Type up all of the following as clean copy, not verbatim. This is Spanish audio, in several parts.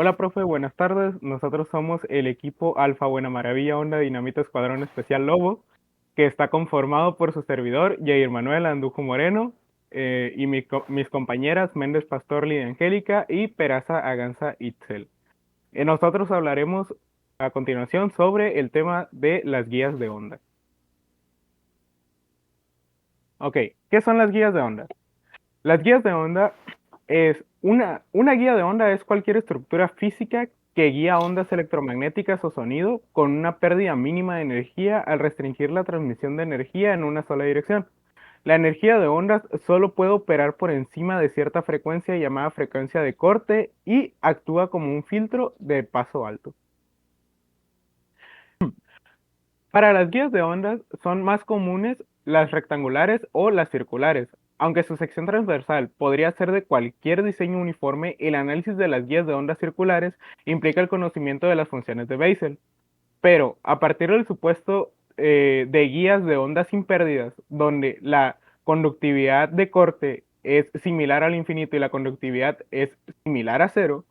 Hola, profe, buenas tardes. Nosotros somos el equipo Alfa Buena Maravilla Onda Dinamita Escuadrón Especial Lobo, que está conformado por su servidor, Jair Manuel Andujo Moreno, y mis compañeras Méndez Pastor Lidia Angélica y Peraza Aganza Itzel. Nosotros hablaremos a continuación sobre el tema de las guías de onda. Ok, ¿qué son las guías de onda? Las guías de onda es una guía de onda es cualquier estructura física que guía ondas electromagnéticas o sonido con una pérdida mínima de energía al restringir la transmisión de energía en una sola dirección. La energía de ondas solo puede operar por encima de cierta frecuencia llamada frecuencia de corte y actúa como un filtro de paso alto. Para las guías de ondas son más comunes las rectangulares o las circulares. Aunque su sección transversal podría ser de cualquier diseño uniforme, el análisis de las guías de ondas circulares implica el conocimiento de las funciones de Bessel. Pero a partir del supuesto de guías de ondas sin pérdidas, donde la conductividad de corte es similar al infinito y la conductividad es similar a cero,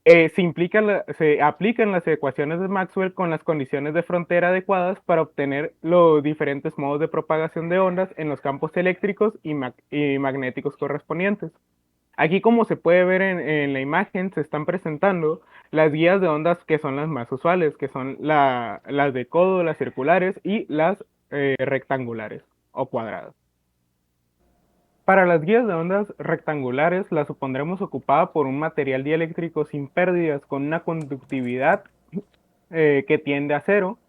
se aplican las ecuaciones de Maxwell con las condiciones de frontera adecuadas para obtener los diferentes modos de propagación de ondas en los campos eléctricos y magnéticos correspondientes. Aquí, como se puede ver en la imagen, se están presentando las guías de ondas que son las más usuales, que son las de codo, las circulares y las rectangulares o cuadradas. Para las guías de ondas rectangulares las supondremos ocupada por un material dieléctrico sin pérdidas con una conductividad que tiende a cero,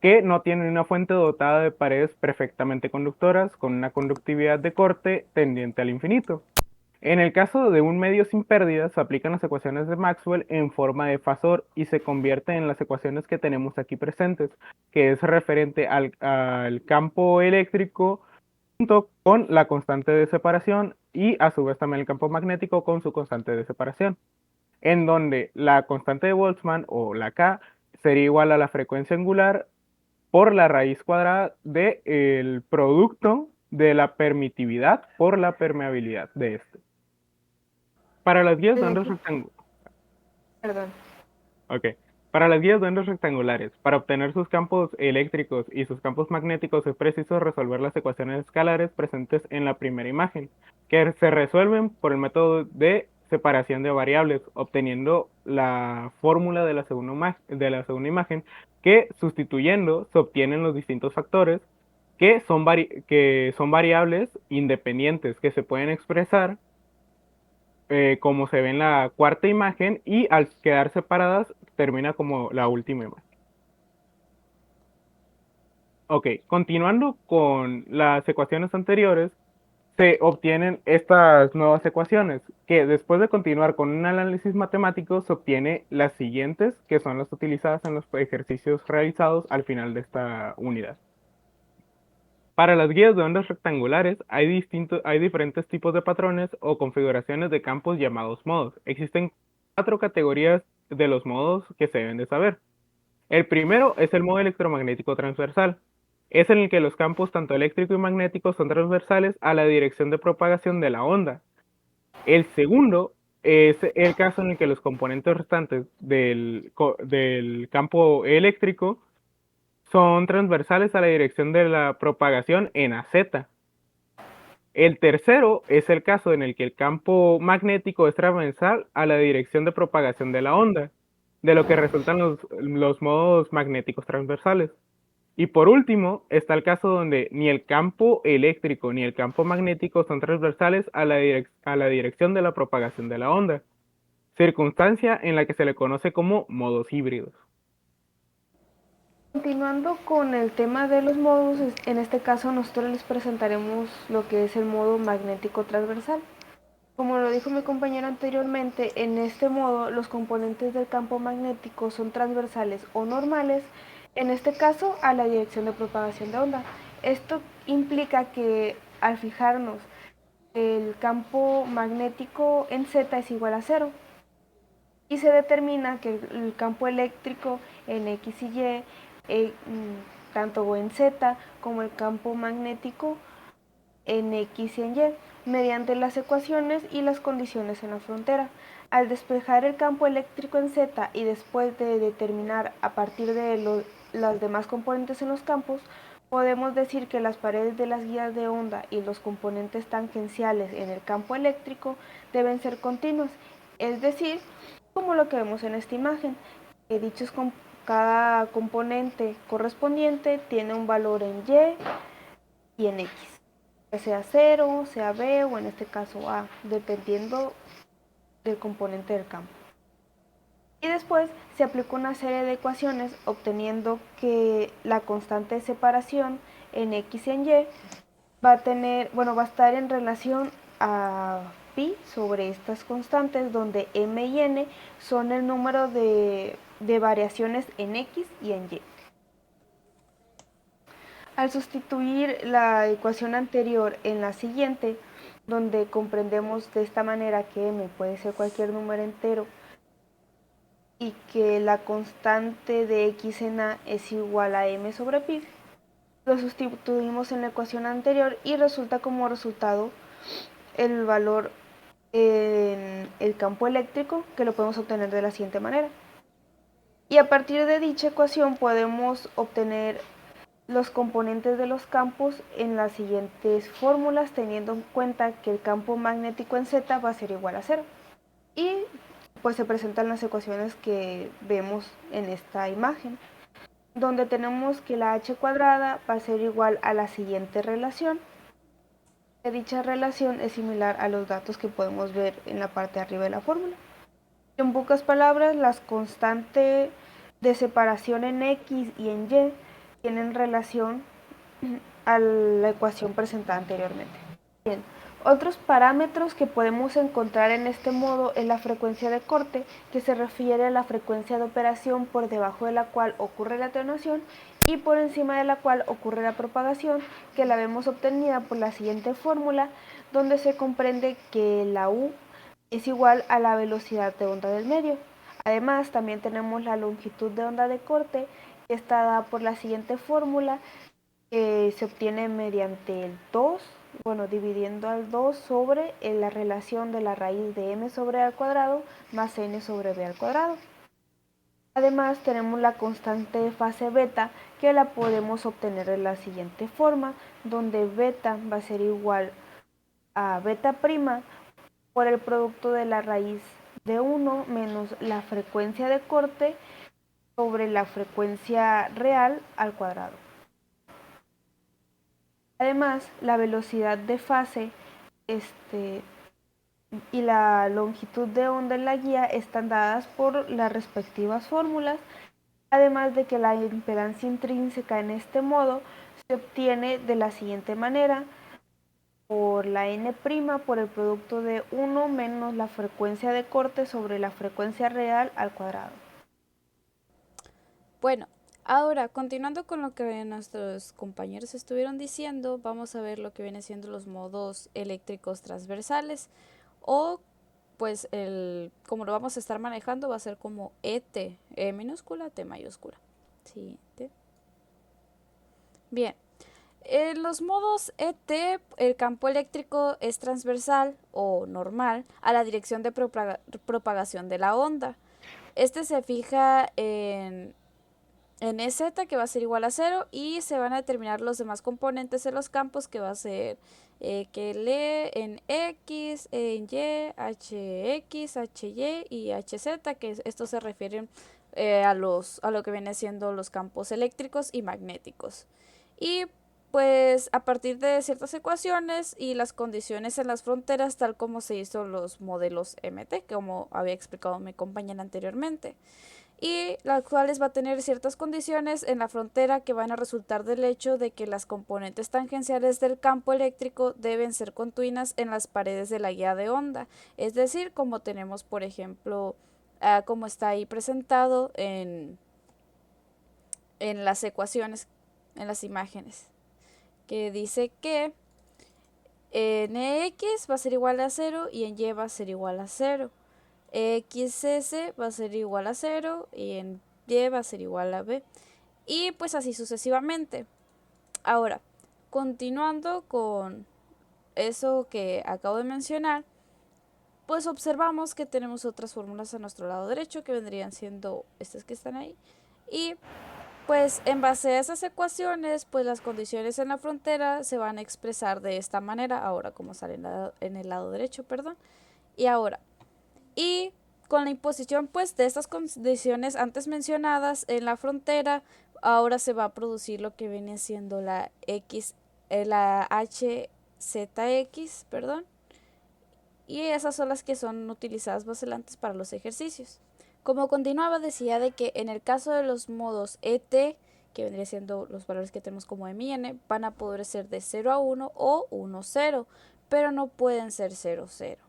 que no tiene una fuente dotada de paredes perfectamente conductoras con una conductividad de corte tendiente al infinito. En el caso de un medio sin pérdidas, se aplican las ecuaciones de Maxwell en forma de fasor y se convierten en las ecuaciones que tenemos aquí presentes, que es referente al campo eléctrico junto con la constante de separación y a su vez también el campo magnético con su constante de separación, en donde la constante de Boltzmann o la K sería igual a la frecuencia angular por la raíz cuadrada del producto de la permitividad por la permeabilidad de este. Para las guías de ondas rectangulares, Perdón. okay. Para las guías de ondas rectangulares, para obtener sus campos eléctricos y sus campos magnéticos es preciso resolver las ecuaciones escalares presentes en la primera imagen, que se resuelven por el método de separación de variables, obteniendo la fórmula de la segunda imagen, que sustituyendo se obtienen los distintos factores que son variables independientes que se pueden expresar como se ve en la cuarta imagen y al quedar separadas termina como la última imagen. Ok, continuando con las ecuaciones anteriores, se obtienen estas nuevas ecuaciones, que después de continuar con un análisis matemático se obtiene las siguientes, que son las utilizadas en los ejercicios realizados al final de esta unidad. Para las guías de ondas rectangulares hay diferentes tipos de patrones o configuraciones de campos llamados modos. Existen cuatro categorías de los modos que se deben de saber. El primero es el modo electromagnético transversal. Es en el que los campos tanto eléctrico y magnético son transversales a la dirección de propagación de la onda. El segundo es el caso en el que los componentes restantes del campo eléctrico son transversales a la dirección de la propagación en AZ. El tercero es el caso en el que el campo magnético es transversal a la dirección de propagación de la onda, de lo que resultan los modos magnéticos transversales. Y por último, está el caso donde ni el campo eléctrico ni el campo magnético son transversales a la dirección de la propagación de la onda, circunstancia en la que se le conoce como modos híbridos. Continuando con el tema de los modos, en este caso nosotros les presentaremos lo que es el modo magnético transversal. Como lo dijo mi compañero anteriormente, en este modo los componentes del campo magnético son transversales o normales, en este caso a la dirección de propagación de onda. Esto implica que al fijarnos el campo magnético en Z es igual a cero y se determina que el campo eléctrico en X y Y, tanto en Z como el campo magnético en X y en Y mediante las ecuaciones y las condiciones en la frontera. Al despejar el campo eléctrico en Z y después de determinar a partir de los demás componentes en los campos, podemos decir que las paredes de las guías de onda y los componentes tangenciales en el campo eléctrico deben ser continuas, es decir, como lo que vemos en esta imagen, que cada componente correspondiente tiene un valor en Y en X, ya sea 0, sea B o en este caso A, dependiendo del componente del campo. Y después se aplica una serie de ecuaciones obteniendo que la constante de separación en X y en Y va a estar en relación a pi sobre estas constantes, donde m y n son el número de variaciones en X y en Y. Al sustituir la ecuación anterior en la siguiente, donde comprendemos de esta manera que m puede ser cualquier número entero y que la constante de x en a es igual a m sobre pi, lo sustituimos en la ecuación anterior y resulta como resultado el valor en el campo eléctrico, que lo podemos obtener de la siguiente manera. Y a partir de dicha ecuación podemos obtener los componentes de los campos en las siguientes fórmulas, teniendo en cuenta que el campo magnético en Z va a ser igual a 0. Y pues se presentan las ecuaciones que vemos en esta imagen, donde tenemos que la h cuadrada va a ser igual a la siguiente relación. Dicha relación es similar a los datos que podemos ver en la parte de arriba de la fórmula. En pocas palabras, las constantes de separación en X y en Y tienen relación a la ecuación presentada anteriormente. Bien, otros parámetros que podemos encontrar en este modo es la frecuencia de corte, que se refiere a la frecuencia de operación por debajo de la cual ocurre la atenuación y por encima de la cual ocurre la propagación, que la vemos obtenida por la siguiente fórmula, donde se comprende que la U es igual a la velocidad de onda del medio. Además, también tenemos la longitud de onda de corte, que está dada por la siguiente fórmula, que se obtiene mediante el 2, dividiendo al 2 sobre la relación de la raíz de m sobre a al cuadrado más n sobre b al cuadrado. Además, tenemos la constante de fase beta, que la podemos obtener de la siguiente forma, donde beta va a ser igual a beta prima por el producto de la raíz de 1 menos la frecuencia de corte sobre la frecuencia real al cuadrado. Además, la velocidad de fase y la longitud de onda en la guía están dadas por las respectivas fórmulas, además de que la impedancia intrínseca en este modo se obtiene de la siguiente manera: por la n' por el producto de 1 menos la frecuencia de corte sobre la frecuencia real al cuadrado. Bueno, ahora continuando con lo que nuestros compañeros estuvieron diciendo, vamos a ver lo que viene siendo los modos eléctricos transversales, o pues como lo vamos a estar manejando va a ser como ET, E minúscula, T mayúscula. Siguiente. Bien. En los modos ET, el campo eléctrico es transversal o normal a la dirección de propagación de la onda. Este se fija en EZ, que va a ser igual a 0, y se van a determinar los demás componentes de los campos, que va a ser que lee en X, en Y, HX, HY y HZ, que estos se refieren a lo que viene siendo los campos eléctricos y magnéticos. Y pues a partir de ciertas ecuaciones y las condiciones en las fronteras, tal como se hizo los modelos MT, como había explicado mi compañera anteriormente, y las cuales va a tener ciertas condiciones en la frontera que van a resultar del hecho de que las componentes tangenciales del campo eléctrico deben ser continuas en las paredes de la guía de onda, es decir, como tenemos por ejemplo, como está ahí presentado en las ecuaciones, en las imágenes, que dice que en X va a ser igual a 0 y en Y va a ser igual a 0. XS va a ser igual a 0 y en Y va a ser igual a B. Y pues así sucesivamente. Ahora, continuando con eso que acabo de mencionar, pues observamos que tenemos otras fórmulas a nuestro lado derecho que vendrían siendo estas que están ahí. Y pues en base a esas ecuaciones, pues las condiciones en la frontera se van a expresar de esta manera, ahora como sale en el lado derecho, perdón. Y con la imposición pues de estas condiciones antes mencionadas en la frontera, ahora se va a producir lo que viene siendo la HZX, perdón. Y esas son las que son utilizadas más adelante para los ejercicios. Como continuaba, decía de que en el caso de los modos ET, que vendría siendo los valores que tenemos como M y N, van a poder ser de 0 a 1 o 1 0, pero no pueden ser 0 0.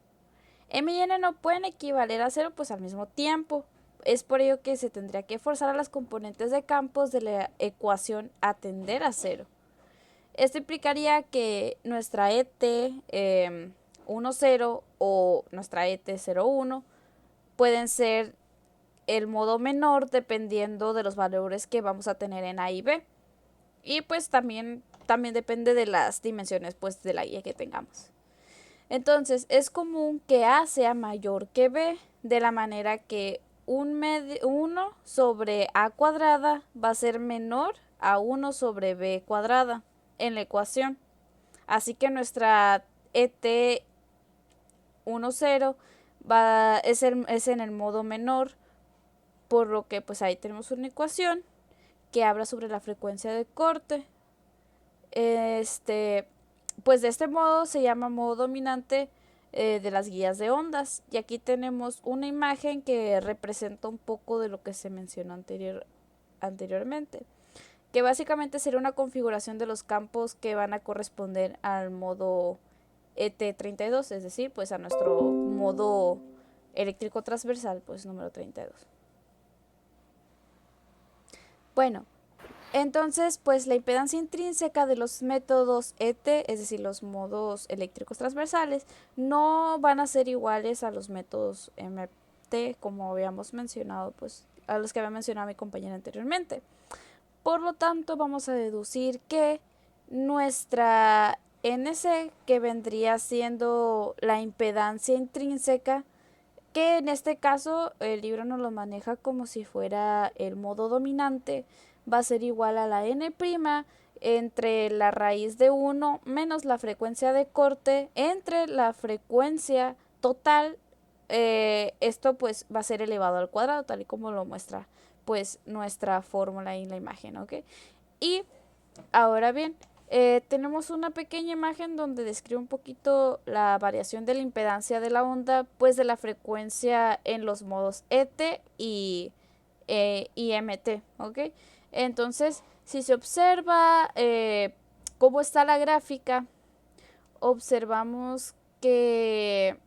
M y N no pueden equivaler a 0 pues al mismo tiempo. Es por ello que se tendría que forzar a las componentes de campos de la ecuación a tender a 0. Esto implicaría que nuestra ET 1 0 o nuestra ET 0 1 pueden ser el modo menor dependiendo de los valores que vamos a tener en A y B. Y pues también depende de las dimensiones pues de la Y que tengamos. Entonces es común que A sea mayor que B, de la manera que 1 sobre A cuadrada va a ser menor a 1 sobre B cuadrada en la ecuación. Así que nuestra ET 1 0 es en el modo menor, por lo que pues ahí tenemos una ecuación que habla sobre la frecuencia de corte. Pues de este modo se llama modo dominante de las guías de ondas. Y aquí tenemos una imagen que representa un poco de lo que se mencionó anteriormente, que básicamente sería una configuración de los campos que van a corresponder al modo ET32, es decir, pues a nuestro modo eléctrico transversal, pues número 32. Bueno, entonces, pues la impedancia intrínseca de los métodos ET, es decir, los modos eléctricos transversales, no van a ser iguales a los métodos MT, como habíamos mencionado, pues a los que había mencionado mi compañera anteriormente. Por lo tanto, vamos a deducir que nuestra NC, que vendría siendo la impedancia intrínseca, que en este caso el libro nos lo maneja como si fuera el modo dominante, va a ser igual a la n' entre la raíz de 1 menos la frecuencia de corte entre la frecuencia total. Esto pues va a ser elevado al cuadrado, tal y como lo muestra pues nuestra fórmula en la imagen, ¿ok? Y ahora bien, tenemos una pequeña imagen donde describe un poquito la variación de la impedancia de la onda, pues de la frecuencia en los modos ET y MT, ¿ok? Entonces, si se observa cómo está la gráfica, observamos que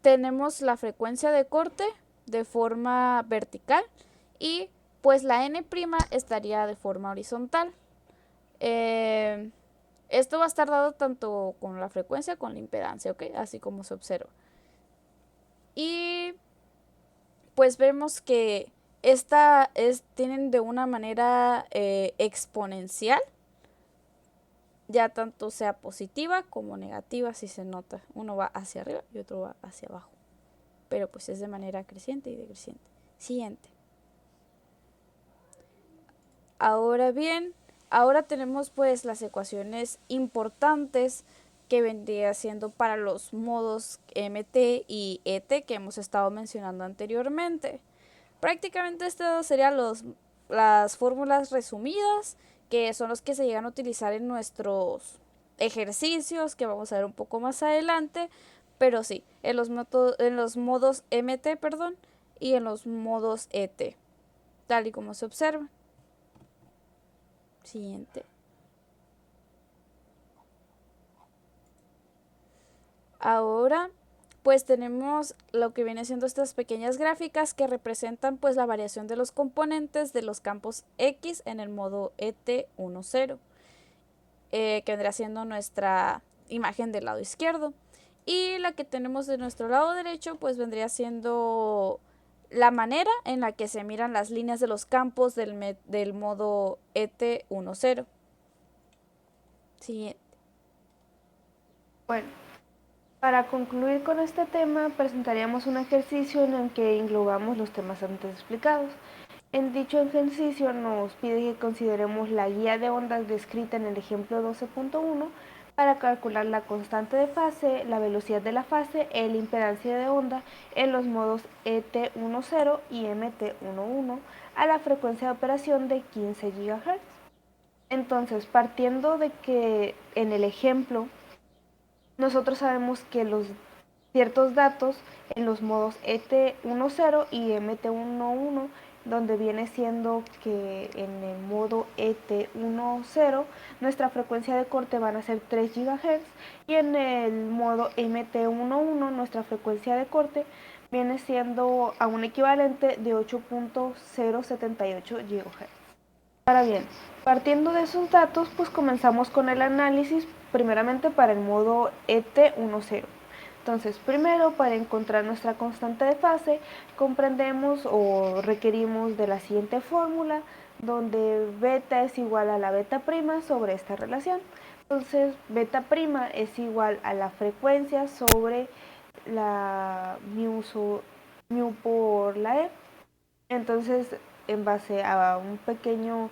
tenemos la frecuencia de corte de forma vertical y pues la n' estaría de forma horizontal. Esto va a estar dado tanto con la frecuencia como con la impedancia, ¿ok? Así como se observa. Y pues vemos que tienen de una manera exponencial, ya tanto sea positiva como negativa, si se nota. Uno va hacia arriba y otro va hacia abajo. Pero pues es de manera creciente y decreciente. Siguiente. Ahora bien, ahora tenemos pues las ecuaciones importantes que vendría siendo para los modos MT y ET que hemos estado mencionando anteriormente. Prácticamente estas serían las fórmulas resumidas, que son los que se llegan a utilizar en nuestros ejercicios, que vamos a ver un poco más adelante, pero sí, en los modos MT, perdón, y en los modos ET, tal y como se observa. Siguiente. Ahora pues tenemos lo que viene siendo estas pequeñas gráficas que representan pues la variación de los componentes de los campos X en el modo ET10, que vendrá siendo nuestra imagen del lado izquierdo. Y la que tenemos de nuestro lado derecho pues vendría siendo la manera en la que se miran las líneas de los campos del modo ET10. siguiente. Bueno, para concluir con este tema, presentaríamos un ejercicio en el que englobamos los temas antes explicados. En dicho ejercicio nos pide que consideremos la guía de ondas descrita en el ejemplo 12.1 para calcular la constante de fase, la velocidad de la fase y la impedancia de onda en los modos ET10 y MT11 a la frecuencia de operación de 15 GHz. Entonces, partiendo de que en el ejemplo nosotros sabemos que los ciertos datos en los modos ET10 y MT11, donde viene siendo que en el modo ET10 nuestra frecuencia de corte van a ser 3 GHz y en el modo MT11 nuestra frecuencia de corte viene siendo a un equivalente de 8.078 GHz. Ahora bien, partiendo de esos datos, pues comenzamos con el análisis primeramente para el modo ET10. Entonces, primero, para encontrar nuestra constante de fase, comprendemos o requerimos de la siguiente fórmula, donde beta es igual a la beta prima sobre esta relación. Entonces, beta prima es igual a la frecuencia sobre la mu por la E. Entonces, en base a un pequeño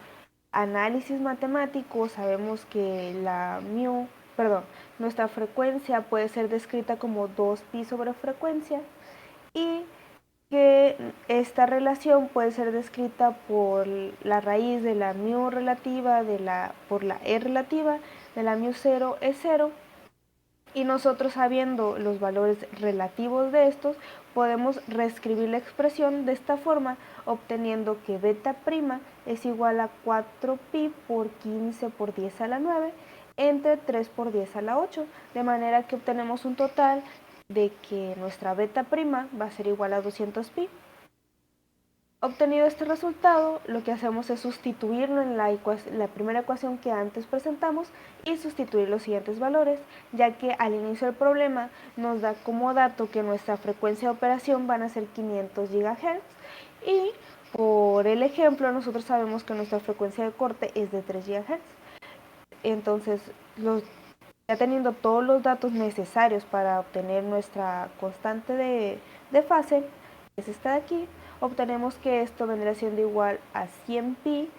análisis matemático, sabemos que nuestra frecuencia puede ser descrita como 2pi sobre frecuencia y que esta relación puede ser descrita por la raíz de la mu relativa por la e relativa de la mu 0 es 0 y nosotros sabiendo los valores relativos de estos podemos reescribir la expresión de esta forma obteniendo que beta prima es igual a 4pi por 15 por 10 a la 9 entre 3 por 10 a la 8, de manera que obtenemos un total de que nuestra beta prima va a ser igual a 200pi. Obtenido este resultado, lo que hacemos es sustituirlo en la primera ecuación que antes presentamos y sustituir los siguientes valores, ya que al inicio del problema nos da como dato que nuestra frecuencia de operación van a ser 500 GHz y por el ejemplo nosotros sabemos que nuestra frecuencia de corte es de 3 GHz. Entonces, ya teniendo todos los datos necesarios para obtener nuestra constante de fase, que es esta de aquí, obtenemos que esto vendrá siendo igual a 100pi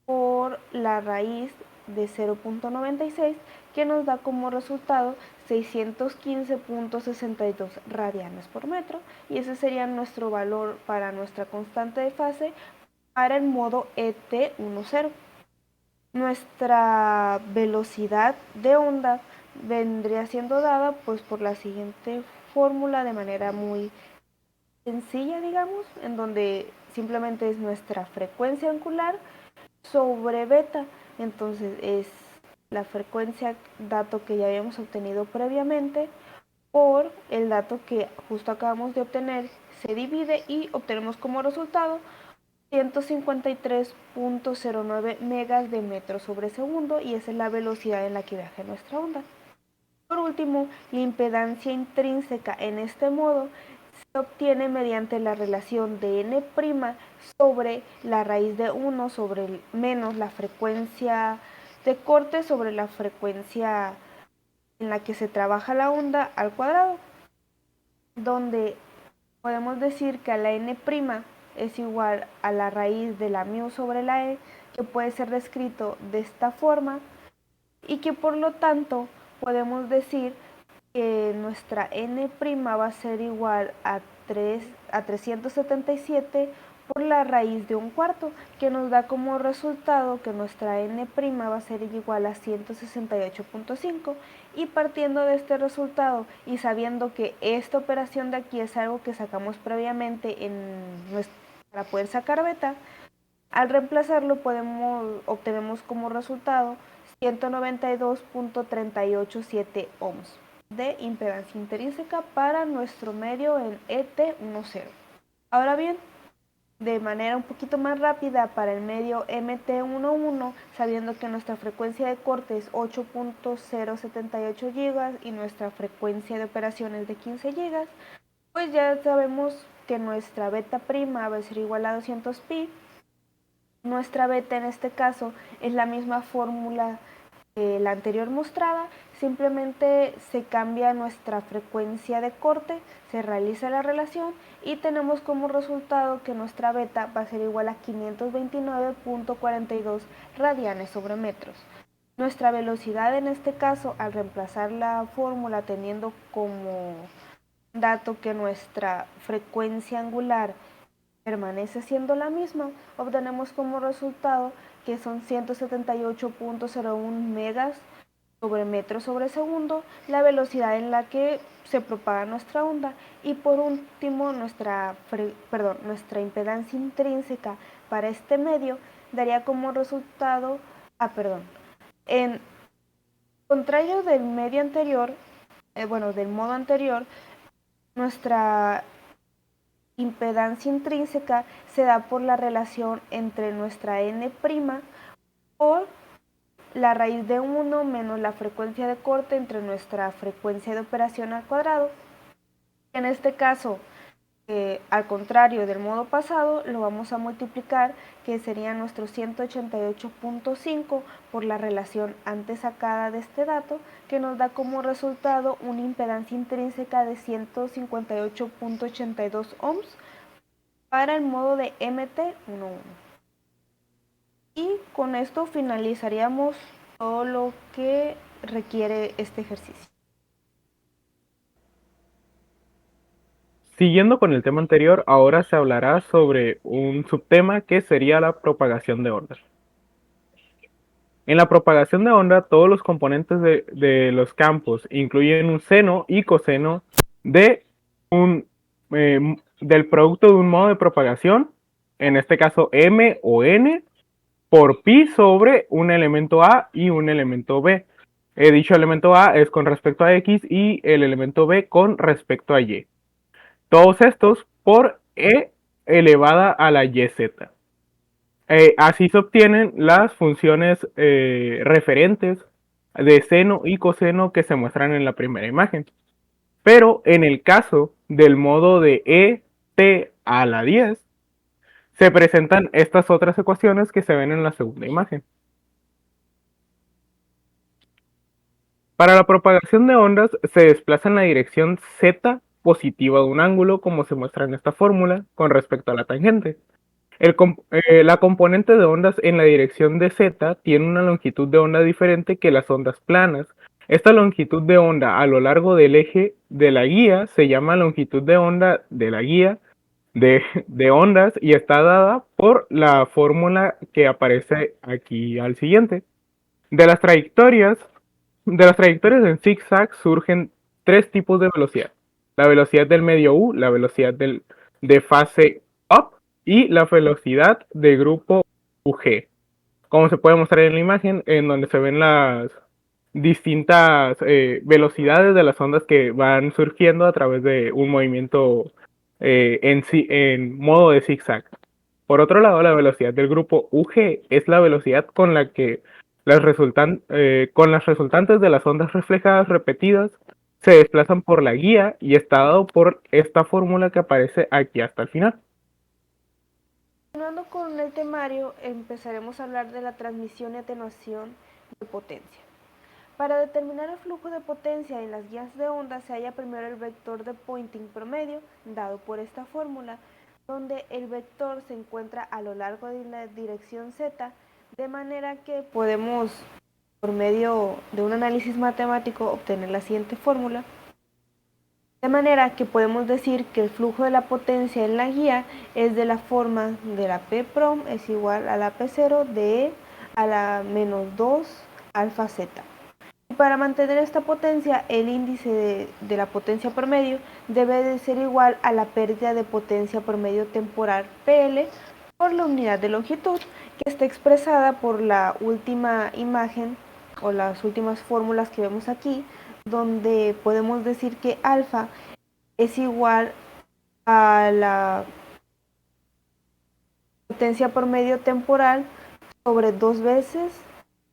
por la raíz de 0.96, que nos da como resultado 615.62 radianes por metro, y ese sería nuestro valor para nuestra constante de fase para el modo ET10. Nuestra velocidad de onda vendría siendo dada pues por la siguiente fórmula de manera muy sencilla, digamos, en donde simplemente es nuestra frecuencia angular sobre beta. Entonces es la frecuencia, dato que ya habíamos obtenido previamente, por el dato que justo acabamos de obtener, se divide y obtenemos como resultado 153.09 megas de metro sobre segundo, y esa es la velocidad en la que viaja nuestra onda. Por último, la impedancia intrínseca en este modo se obtiene mediante la relación de n' sobre la raíz de 1 sobre menos la frecuencia de corte sobre la frecuencia en la que se trabaja la onda al cuadrado, donde podemos decir que a la n' es igual a la raíz de la mu sobre la e, que puede ser descrito de esta forma, y que por lo tanto podemos decir que nuestra n' va a ser igual a 377 por la raíz de un cuarto, que nos da como resultado que nuestra n' va a ser igual a 168.5, y partiendo de este resultado y sabiendo que esta operación de aquí es algo que sacamos previamente para poder sacar beta, al reemplazarlo obtenemos como resultado 192.387 ohms de impedancia intrínseca para nuestro medio en ET10. Ahora bien, de manera un poquito más rápida para el medio MT11, sabiendo que nuestra frecuencia de corte es 8.078 GB y nuestra frecuencia de operación es de 15 GB, pues ya sabemos que nuestra beta prima va a ser igual a 200pi. Nuestra beta en este caso es la misma fórmula la anterior mostrada, simplemente se cambia nuestra frecuencia de corte, se realiza la relación y tenemos como resultado que nuestra beta va a ser igual a 529.42 radianes sobre metros. Nuestra velocidad en este caso, al reemplazar la fórmula teniendo como dato que nuestra frecuencia angular permanece siendo la misma, obtenemos como resultado que son 178.01 megas sobre metro sobre segundo, la velocidad en la que se propaga nuestra onda. Y por último, nuestra impedancia intrínseca para este medio daría como resultado, en contrario del medio anterior, del modo anterior, nuestra impedancia intrínseca se da por la relación entre nuestra n' por la raíz de 1 menos la frecuencia de corte entre nuestra frecuencia de operación al cuadrado. En este caso, al contrario del modo pasado, lo vamos a multiplicar, que sería nuestro 188.5 por la relación antes sacada de este dato, que nos da como resultado una impedancia intrínseca de 158.82 ohms para el modo de MT11. Y con esto finalizaríamos todo lo que requiere este ejercicio. Siguiendo con el tema anterior, ahora se hablará sobre un subtema que sería la propagación de ondas. En la propagación de onda, todos los componentes de los campos incluyen un seno y coseno de del producto de un modo de propagación, en este caso m o n, por pi sobre un elemento a y un elemento b. Dicho elemento a es con respecto a x y el elemento b con respecto a y. Todos estos por e elevada a la yz. Así se obtienen las funciones referentes de seno y coseno que se muestran en la primera imagen. Pero en el caso del modo de t a la 10, se presentan estas otras ecuaciones que se ven en la segunda imagen. Para la propagación de ondas se desplaza en la dirección z positiva de un ángulo, como se muestra en esta fórmula, con respecto a la tangente. La componente de ondas en la dirección de z tiene una longitud de onda diferente que las ondas planas. Esta longitud de onda a lo largo del eje de la guía se llama longitud de onda de la guía de ondas y está dada por la fórmula que aparece aquí al siguiente. De las trayectorias en zigzag surgen tres tipos de velocidad. La velocidad del medio U, la velocidad de fase up y la velocidad de grupo UG. Como se puede mostrar en la imagen, en donde se ven las distintas velocidades de las ondas que van surgiendo a través de un movimiento en modo de zigzag. Por otro lado, la velocidad del grupo UG es la velocidad con la que con las resultantes de las ondas reflejadas repetidas se desplazan por la guía y está dado por esta fórmula que aparece aquí hasta el final. Continuando con el temario, empezaremos a hablar de la transmisión y atenuación de potencia. Para determinar el flujo de potencia en las guías de onda se halla primero el vector de Poynting promedio, dado por esta fórmula, donde el vector se encuentra a lo largo de la dirección z, de manera que podemos, por medio de un análisis matemático, obtener la siguiente fórmula. De manera que podemos decir que el flujo de la potencia en la guía es de la forma de la P prom es igual a la P0 de E a la menos 2 alfa z. Y para mantener esta potencia, el índice de la potencia promedio debe de ser igual a la pérdida de potencia promedio temporal PL por la unidad de longitud, que está expresada por la última imagen o las últimas fórmulas que vemos aquí, donde podemos decir que alfa es igual a la potencia promedio temporal sobre 2 veces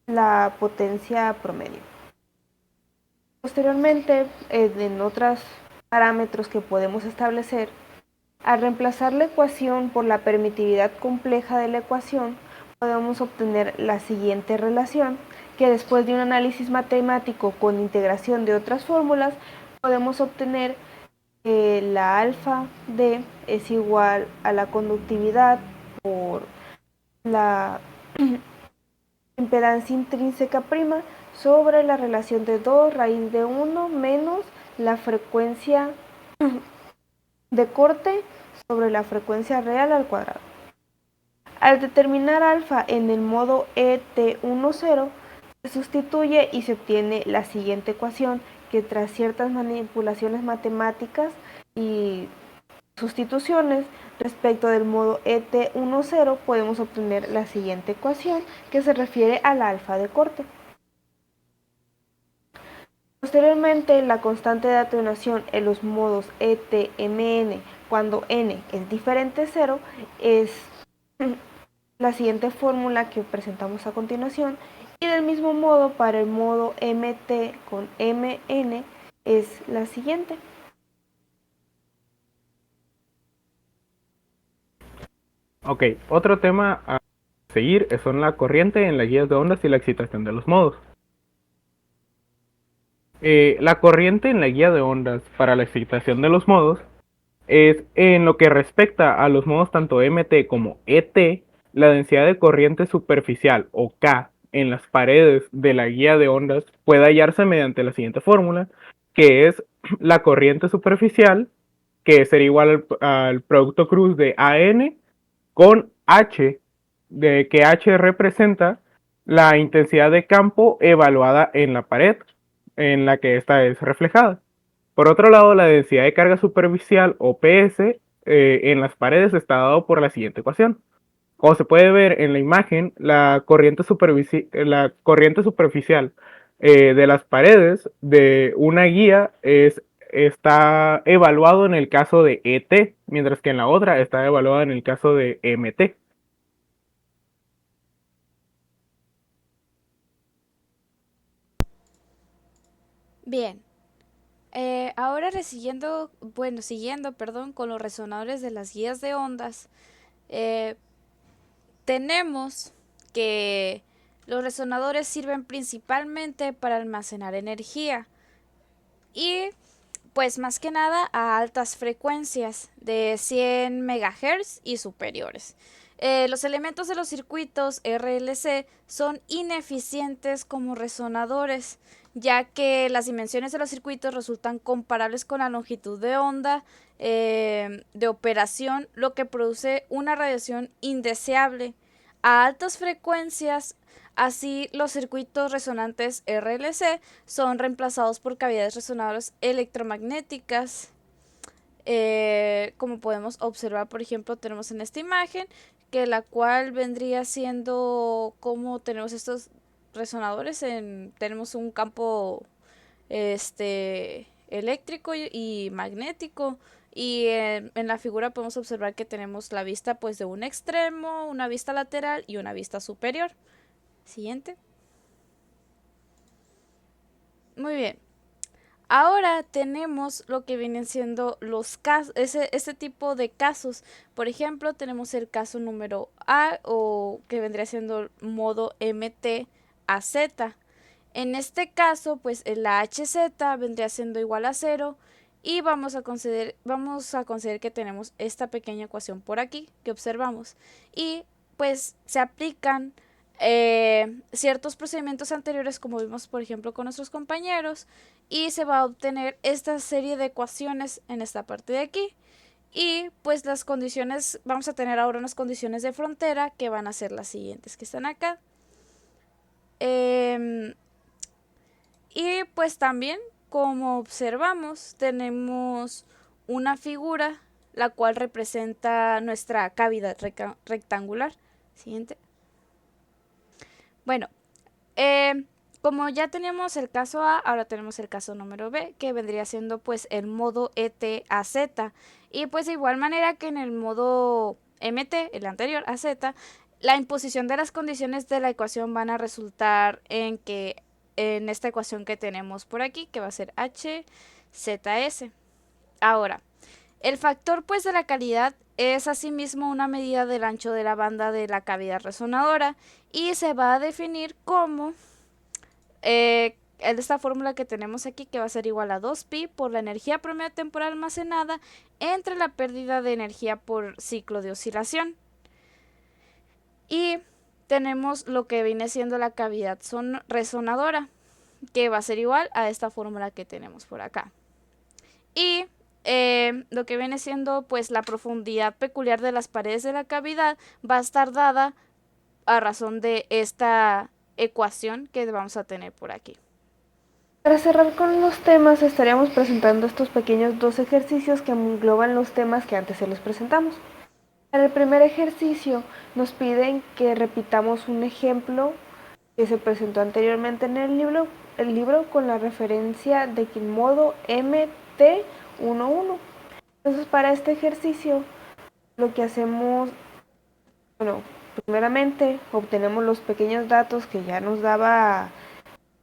la potencia promedio. Posteriormente, en otros parámetros que podemos establecer, al reemplazar la ecuación por la permitividad compleja de la ecuación, podemos obtener la siguiente relación, que después de un análisis matemático con integración de otras fórmulas, podemos obtener que la alfa D es igual a la conductividad por la impedancia intrínseca prima sobre la relación de 2 raíz de 1 menos la frecuencia de corte sobre la frecuencia real al cuadrado. Al determinar alfa en el modo ET10, se sustituye y se obtiene la siguiente ecuación, que tras ciertas manipulaciones matemáticas y sustituciones respecto del modo ET10 podemos obtener la siguiente ecuación, que se refiere al alfa de corte. Posteriormente, la constante de atenuación en los modos ET-MN cuando n es diferente de 0 es la siguiente fórmula que presentamos a continuación, y del mismo modo para el modo MT con MN es la siguiente. Ok, otro tema a seguir son la corriente en las guías de ondas y la excitación de los modos. La corriente en la guía de ondas para la excitación de los modos es, en lo que respecta a los modos tanto MT como ET, la densidad de corriente superficial o K en las paredes de la guía de ondas puede hallarse mediante la siguiente fórmula, que es la corriente superficial, que sería igual al producto cruz de AN con H, de que H representa la intensidad de campo evaluada en la pared en la que esta es reflejada. Por otro lado, la densidad de carga superficial o PS en las paredes está dado por la siguiente ecuación. Como se puede ver en la imagen, la corriente superficial de las paredes de una guía está evaluado en el caso de ET, mientras que en la otra está evaluada en el caso de MT. Bien, ahora siguiendo, perdón, con los resonadores de las guías de ondas, eh, tenemos que los resonadores sirven principalmente para almacenar energía y pues más que nada a altas frecuencias de 100 MHz y superiores. Los elementos de los circuitos RLC son ineficientes como resonadores, ya que las dimensiones de los circuitos resultan comparables con la longitud de onda de operación, lo que produce una radiación indeseable. A altas frecuencias, así los circuitos resonantes RLC son reemplazados por cavidades resonadoras electromagnéticas. Como podemos observar, por ejemplo, tenemos en esta imagen, que la cual vendría siendo como tenemos estos resonadores, tenemos un campo eléctrico y magnético, y en la figura podemos observar que tenemos la vista pues de un extremo, una vista lateral y una vista superior. Siguiente. Muy bien. Ahora tenemos lo que vienen siendo los casos, ese tipo de casos. Por ejemplo, tenemos el caso número A, o que vendría siendo modo MT a Z. En este caso, pues la HZ vendría siendo igual a 0, y vamos a considerar que tenemos esta pequeña ecuación por aquí que observamos, y pues se aplican ciertos procedimientos anteriores, como vimos por ejemplo con nuestros compañeros, y se va a obtener esta serie de ecuaciones en esta parte de aquí. Y pues las condiciones, vamos a tener ahora unas condiciones de frontera que van a ser las siguientes que están acá. Y pues también, como observamos, tenemos una figura la cual representa nuestra cavidad rectangular. Siguiente. Bueno, como ya teníamos el caso A, ahora tenemos el caso número B, que vendría siendo pues el modo ET a Z. Y pues de igual manera que en el modo MT, el anterior a Z, la imposición de las condiciones de la ecuación van a resultar en esta ecuación que tenemos por aquí, que va a ser HZS. Ahora, el factor pues de la calidad es asimismo una medida del ancho de la banda de la cavidad resonadora, y se va a definir como esta fórmula que tenemos aquí, que va a ser igual a 2pi por la energía promedio temporal almacenada entre la pérdida de energía por ciclo de oscilación. Y tenemos lo que viene siendo la cavidad resonadora, que va a ser igual a esta fórmula que tenemos por acá. Y lo que viene siendo pues la profundidad peculiar de las paredes de la cavidad va a estar dada a razón de esta ecuación que vamos a tener por aquí. Para cerrar con los temas, estaríamos presentando estos pequeños 2 ejercicios que engloban los temas que antes se los presentamos. Para el primer ejercicio nos piden que repitamos un ejemplo que se presentó anteriormente en el libro con la referencia de que modo MT11. Entonces para este ejercicio lo que hacemos, primeramente obtenemos los pequeños datos que ya nos daba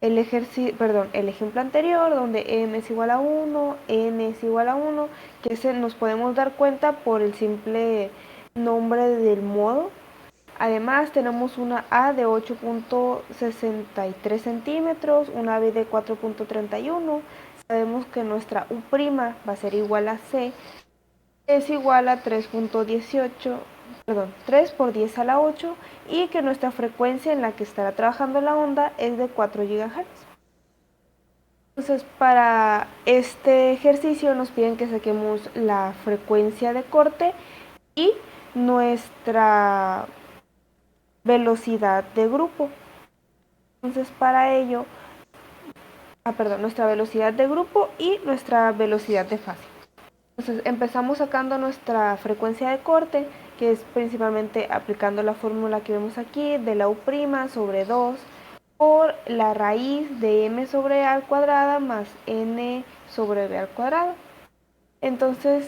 el ejemplo anterior, donde m es igual a 1, n es igual a 1, que nos podemos dar cuenta por el simple nombre del modo. Además tenemos una A de 8.63 centímetros, una B de 4.31. Sabemos que nuestra U' va a ser igual a C, es igual a 3 por 10 a la 8, y que nuestra frecuencia en la que estará trabajando la onda es de 4 GHz. Entonces para este ejercicio nos piden que saquemos la frecuencia de corte y nuestra velocidad de grupo. Entonces para ello, nuestra velocidad de grupo y nuestra velocidad de fase. Entonces empezamos sacando nuestra frecuencia de corte, que es principalmente aplicando la fórmula que vemos aquí de la U' sobre 2 por la raíz de m sobre a al cuadrada más n sobre b al cuadrado. Entonces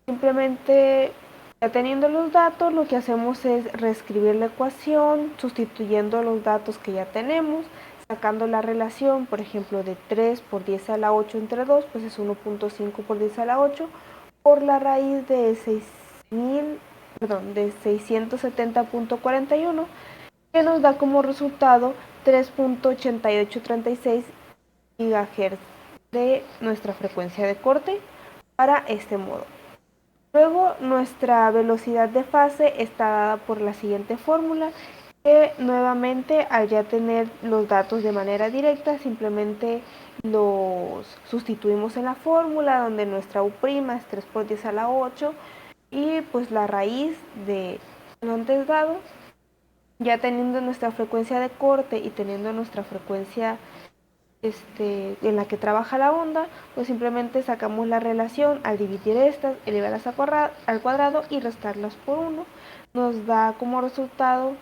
simplemente, ya teniendo los datos, lo que hacemos es reescribir la ecuación sustituyendo los datos que ya tenemos, sacando la relación, por ejemplo, de 3 por 10 a la 8 entre 2, pues es 1.5 por 10 a la 8, por la raíz de 670.41, que nos da como resultado 3.8836 GHz de nuestra frecuencia de corte para este modo. Luego nuestra velocidad de fase está dada por la siguiente fórmula, que nuevamente al ya tener los datos de manera directa simplemente los sustituimos en la fórmula, donde nuestra U' es 3 por 10 a la 8 y pues la raíz de lo antes dado. Ya teniendo nuestra frecuencia de corte y teniendo nuestra frecuencia en la que trabaja la onda, pues simplemente sacamos la relación al dividir estas, elevarlas al cuadrado y restarlas por 1. Nos da como resultado,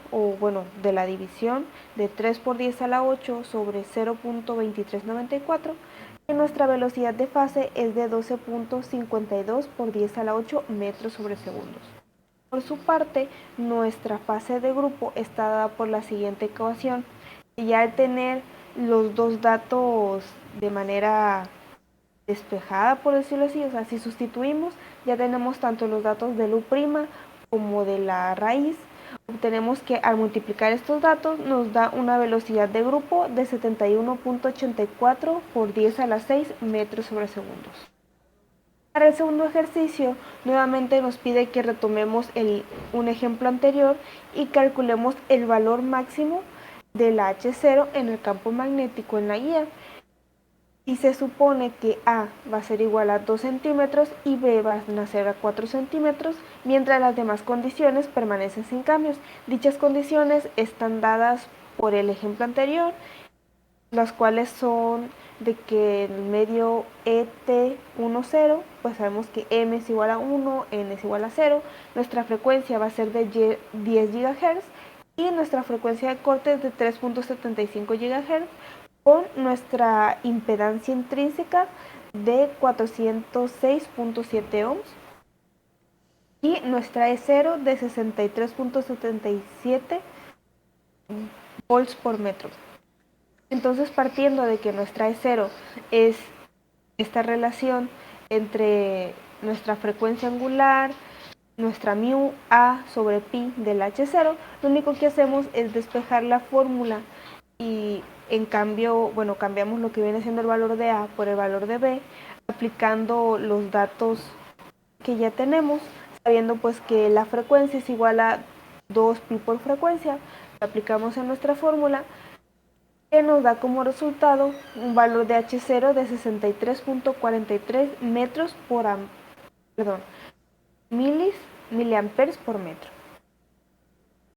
de la división, de 3 por 10 a la 8 sobre 0.2394, que nuestra velocidad de fase es de 12.52 por 10 a la 8 metros sobre segundos. Por su parte, nuestra fase de grupo está dada por la siguiente ecuación, y ya al tener los dos datos de manera despejada, por decirlo así, o sea, si sustituimos, ya tenemos tanto los datos del U' como de la raíz. Obtenemos que al multiplicar estos datos nos da una velocidad de grupo de 71.84 por 10 a la 6 metros sobre segundos. Para el segundo ejercicio, nuevamente nos pide que retomemos un ejemplo anterior y calculemos el valor máximo de la H0 en el campo magnético en la guía. Y se supone que A va a ser igual a 2 centímetros y B va a ser a 4 centímetros, mientras las demás condiciones permanecen sin cambios. Dichas condiciones están dadas por el ejemplo anterior, las cuales son de que en el medio ET10, pues sabemos que M es igual a 1, N es igual a 0, nuestra frecuencia va a ser de 10 GHz y nuestra frecuencia de corte es de 3.75 GHz, con nuestra impedancia intrínseca de 406.7 ohms y nuestra E0 de 63.77 volts por metro. Entonces, partiendo de que nuestra E0 es esta relación entre nuestra frecuencia angular, nuestra mu A sobre pi del H0, lo único que hacemos es despejar la fórmula y En cambio, bueno, cambiamos lo que viene siendo el valor de A por el valor de B, aplicando los datos que ya tenemos, sabiendo pues que la frecuencia es igual a 2pi por frecuencia. Lo aplicamos en nuestra fórmula, que nos da como resultado un valor de H0 de 63.43 metros por perdón, miliamperes por metro.